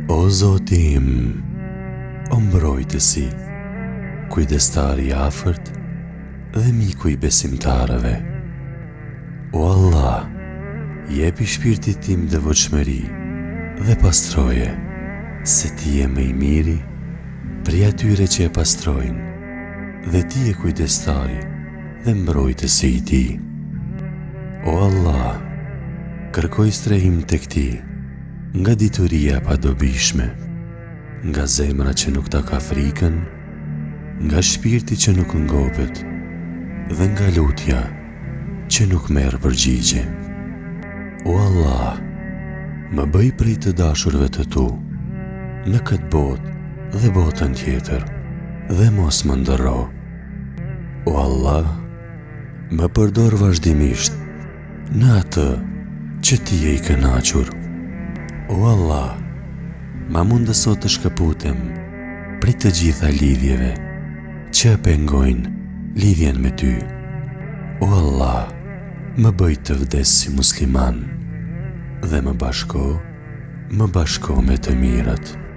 O Zoti im, o mbrojtësi, kujdestari i afërt dhe miku i besimtarëve. O Allah, jepi shpirtit tim devotshmëri dhe pastroje, se ti je më i miri prej atyre që e pastrojnë dhe ti je kujdestari dhe mbrojtësi i tij. O Allah, kërkoj strehim tek ti nga dituria pa dobishme, nga zemra që nuk ta ka frikën, nga shpirti që nuk ngopet dhe nga lutja që nuk merr përgjigje. O Allah, më bëj prej të dashurve të tu në këtë botë dhe botën tjetër dhe mos më ndërro. O Allah, më përdor vazhdimisht në atë që ti je i kënaqur. O Allah, ma mundëso të shkëputem prej të gjitha lidhjeve që pengojnë lidhjen me ty. O Allah, më bëj të vdes si musliman dhe më bashko me të mirët.